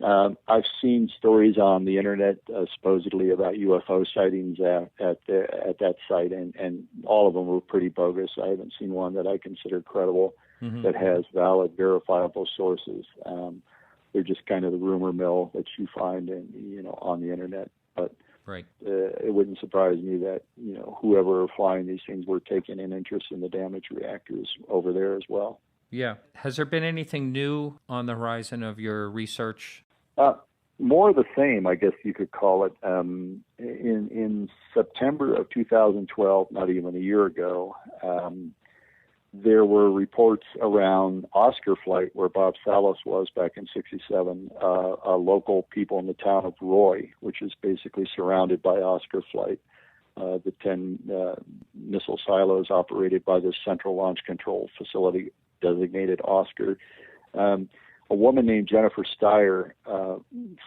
I've seen stories on the internet supposedly about UFO sightings at that site, and all of them were pretty bogus. I haven't seen one that I consider credible that has valid, verifiable sources. They're just kind of the rumor mill that you find on the internet. But right. It wouldn't surprise me that whoever are flying these things were taking an interest in the damaged reactors over there as well. Yeah. Has there been anything new on the horizon of your research? More of the same, I guess you could call it. In September of 2012, not even a year ago, there were reports around Oscar Flight, where Bob Salas was back in '67, local people in the town of Roy, which is basically surrounded by Oscar Flight, the 10 missile silos operated by the Central Launch Control Facility designated Oscar. A woman named Jennifer Steyer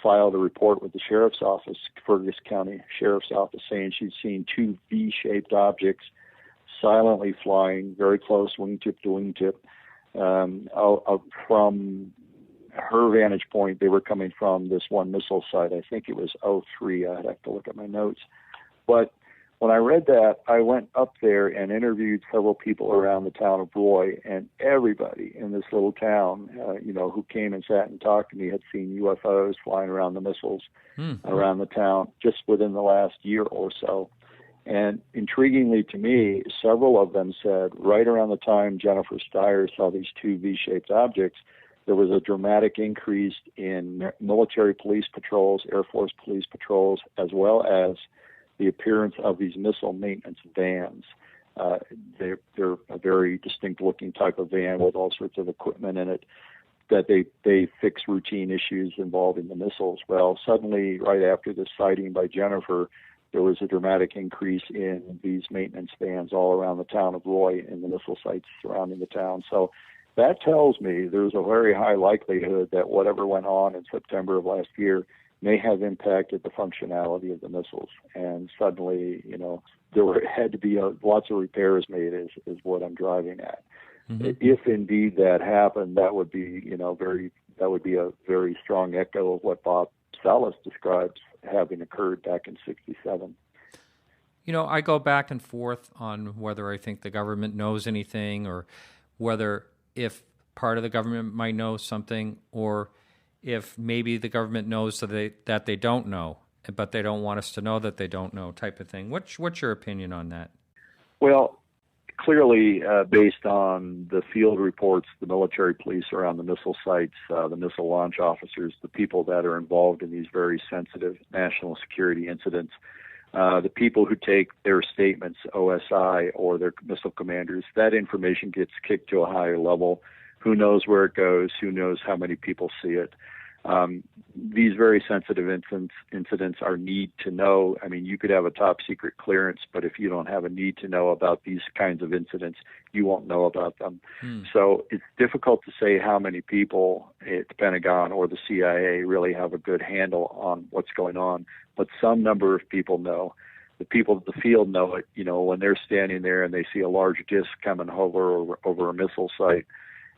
filed a report with the sheriff's office, Fergus County Sheriff's Office, saying she'd seen 2 V-shaped objects silently flying very close, wingtip to wingtip. From her vantage point, they were coming from this one missile site. I think it was 03. I'd have to look at my notes. But when I read that, I went up there and interviewed several people around the town of Roy, and everybody in this little town, who came and sat and talked to me, had seen UFOs flying around the missiles around the town just within the last year or so. And intriguingly to me, several of them said right around the time Jennifer Steyer saw these 2 V-shaped objects, there was a dramatic increase in military police patrols, Air Force police patrols, as well as the appearance of these missile maintenance vans. They're a very distinct-looking type of van with all sorts of equipment in it that they fix routine issues involving the missiles. Well, suddenly, right after this sighting by Jennifer, there was a dramatic increase in these maintenance vans all around the town of Roy and the missile sites surrounding the town. So that tells me there's a very high likelihood that whatever went on in September of last year may have impacted the functionality of the missiles. And suddenly, there had to be lots of repairs made is what I'm driving at. Mm-hmm. If indeed that happened, that would be, a very strong echo of what Bob Salas describes having occurred back in '67. I go back and forth on whether I think the government knows anything, or whether if part of the government might know something, or if maybe the government knows that they don't know, but they don't want us to know that they don't know, type of thing. What's your opinion on that? Well, clearly, based on the field reports, the military police around the missile sites, the missile launch officers, the people that are involved in these very sensitive national security incidents, the people who take their statements, OSI or their missile commanders, that information gets kicked to a higher level. Who knows where it goes? Who knows how many people see it? These very sensitive incidents are need to know. I mean, you could have a top secret clearance, but if you don't have a need to know about these kinds of incidents, you won't know about them. So it's difficult to say how many people at the Pentagon or the CIA really have a good handle on what's going on, but some number of people know. The people at the field know it, when they're standing there and they see a large disc come and hover over a missile site,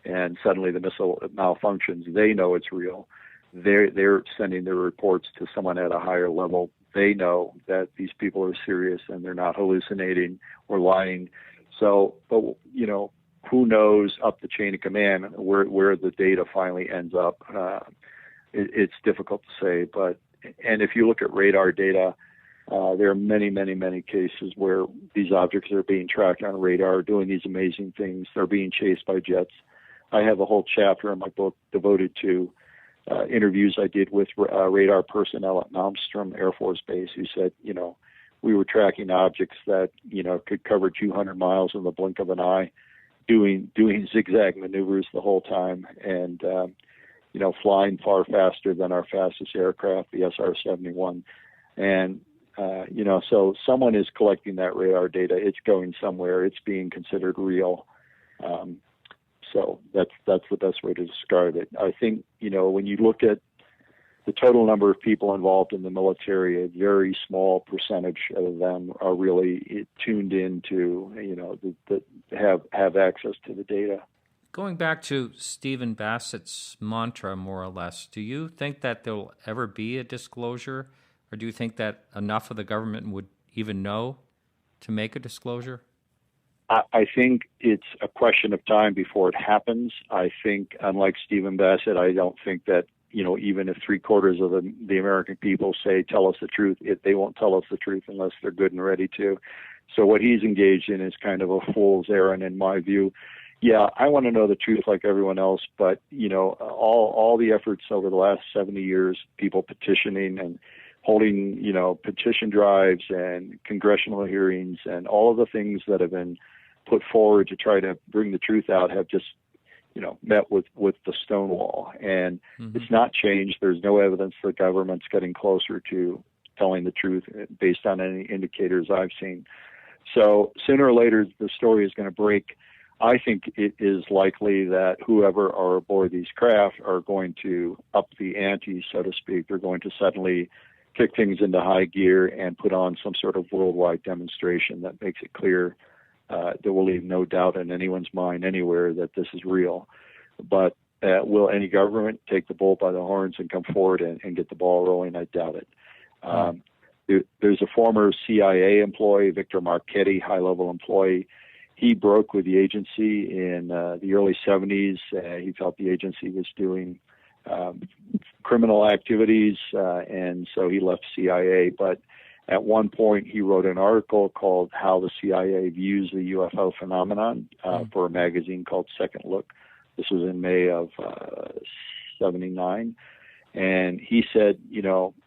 and suddenly the missile malfunctions, they know it's real. They're sending their reports to someone at a higher level. They know that these people are serious and they're not hallucinating or lying. So, but who knows up the chain of command where the data finally ends up? It's difficult to say. And if you look at radar data, there are many, many, many cases where these objects are being tracked on radar, doing these amazing things. They're being chased by jets. I have a whole chapter in my book devoted to interviews I did with radar personnel at Malmstrom Air Force Base who said, we were tracking objects that, could cover 200 miles in the blink of an eye, doing zigzag maneuvers the whole time, and, flying far faster than our fastest aircraft, the SR-71. And, so someone is collecting that radar data. It's going somewhere. It's being considered real. So that's the best way to describe it. I think, when you look at the total number of people involved in the military, a very small percentage of them are really tuned into, have access to the data. Going back to Stephen Bassett's mantra, more or less, do you think that there will ever be a disclosure, or do you think that enough of the government would even know to make a disclosure? I think it's a question of time before it happens. I think, unlike Stephen Bassett, I don't think that, even if 3/4 of the American people say, tell us the truth, they won't tell us the truth unless they're good and ready to. So what he's engaged in is kind of a fool's errand, in my view. Yeah, I want to know the truth like everyone else, but, all the efforts over the last 70 years, people petitioning and holding, petition drives and congressional hearings and all of the things that have been put forward to try to bring the truth out have just, met with the stonewall. And it's not changed. There's no evidence the government's getting closer to telling the truth based on any indicators I've seen. So sooner or later, the story is going to break. I think it is likely that whoever are aboard these craft are going to up the ante, so to speak. They're going to suddenly kick things into high gear and put on some sort of worldwide demonstration that makes it clear there will leave no doubt in anyone's mind anywhere that this is real. But will any government take the bull by the horns and come forward and get the ball rolling? I doubt it. There's a former CIA employee, Victor Marchetti, high-level employee. He broke with the agency in the early 70s. He felt the agency was doing criminal activities, and so he left CIA. But at one point, he wrote an article called How the CIA Views the UFO Phenomenon for a magazine called Second Look. This was in May of 79. And he said,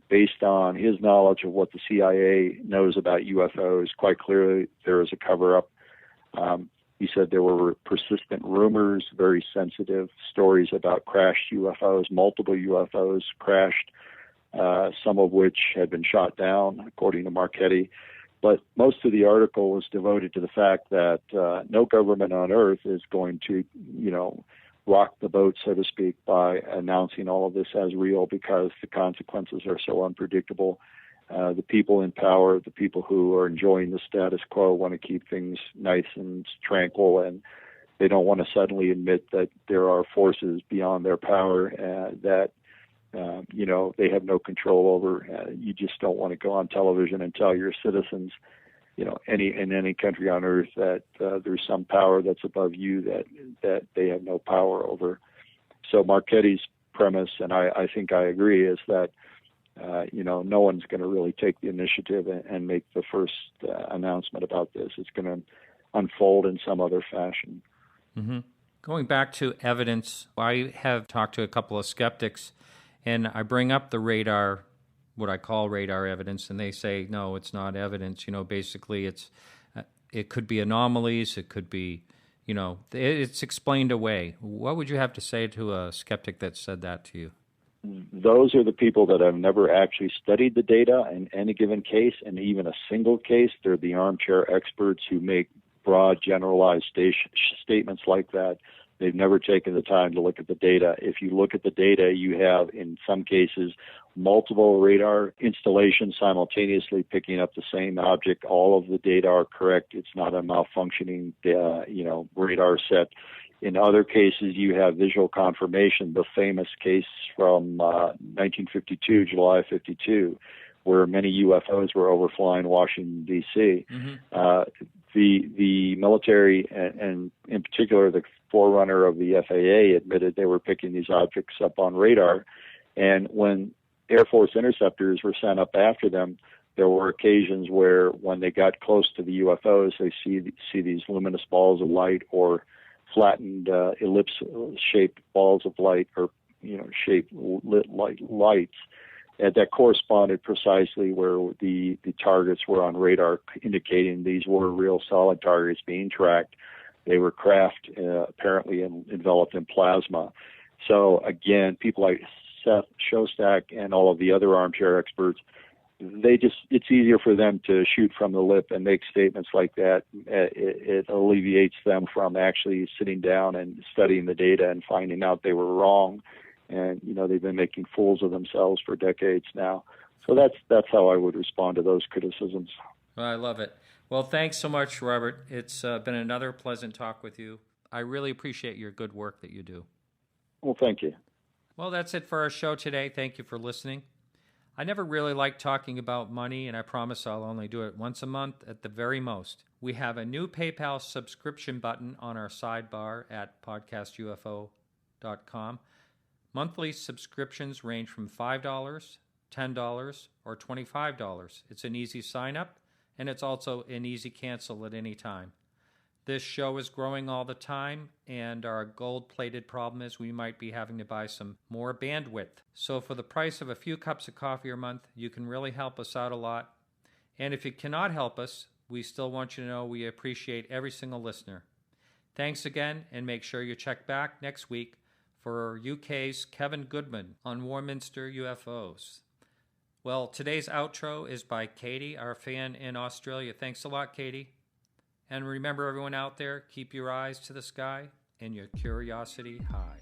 based on his knowledge of what the CIA knows about UFOs, quite clearly there is a cover-up. He said there were persistent rumors, very sensitive stories about crashed UFOs, multiple UFOs crashed, some of which had been shot down, according to Marchetti. But most of the article was devoted to the fact that no government on Earth is going to, rock the boat, so to speak, by announcing all of this as real, because the consequences are so unpredictable. The people in power, the people who are enjoying the status quo, want to keep things nice and tranquil, and they don't want to suddenly admit that there are forces beyond their power that they have no control over. You just don't want to go on television and tell your citizens, in any country on Earth, that there's some power that's above you that they have no power over. So Marchetti's premise, and I think I agree, is that no one's going to really take the initiative and make the first announcement about this. It's going to unfold in some other fashion. Mm-hmm. Going back to evidence, I have talked to a couple of skeptics, and I bring up the radar, what I call radar evidence, and they say, no, it's not evidence. Basically it could be anomalies, it could be, it's explained away. What would you have to say to a skeptic that said that to you? Those are the people that have never actually studied the data in any given case, and even a single case. They're the armchair experts who make broad, generalized statements like that. They've never taken the time to look at the data. If you look at the data, you have, in some cases, multiple radar installations simultaneously picking up the same object. All of the data are correct. It's not a malfunctioning, radar set. In other cases, you have visual confirmation, the famous case from 1952, July 52, where many UFOs were overflying Washington, D.C. Mm-hmm. The military, and in particular the forerunner of the FAA, admitted they were picking these objects up on radar. And when Air Force interceptors were sent up after them, there were occasions where when they got close to the UFOs, they see these luminous balls of light or flattened ellipse-shaped balls of light, or shaped lit lights, and that corresponded precisely where the targets were on radar, indicating these were real solid targets being tracked. They were craft apparently enveloped in plasma. So again, people like Seth Shostak and all of the other armchair experts, it's easier for them to shoot from the lip and make statements like that. It alleviates them from actually sitting down and studying the data and finding out they were wrong. And, they've been making fools of themselves for decades now. So that's how I would respond to those criticisms. Well, I love it. Well, thanks so much, Robert. It's been another pleasant talk with you. I really appreciate your good work that you do. Well, thank you. Well, that's it for our show today. Thank you for listening. I never really like talking about money, and I promise I'll only do it once a month at the very most. We have a new PayPal subscription button on our sidebar at podcastufo.com. Monthly subscriptions range from $5, $10, or $25. It's an easy sign-up, and it's also an easy cancel at any time. This show is growing all the time, and our gold-plated problem is we might be having to buy some more bandwidth. So for the price of a few cups of coffee a month, you can really help us out a lot. And if you cannot help us, we still want you to know we appreciate every single listener. Thanks again, and make sure you check back next week for UK's Kevin Goodman on Warminster UFOs. Well, today's outro is by Katie, our fan in Australia. Thanks a lot, Katie. And remember, everyone out there, keep your eyes to the sky and your curiosity high.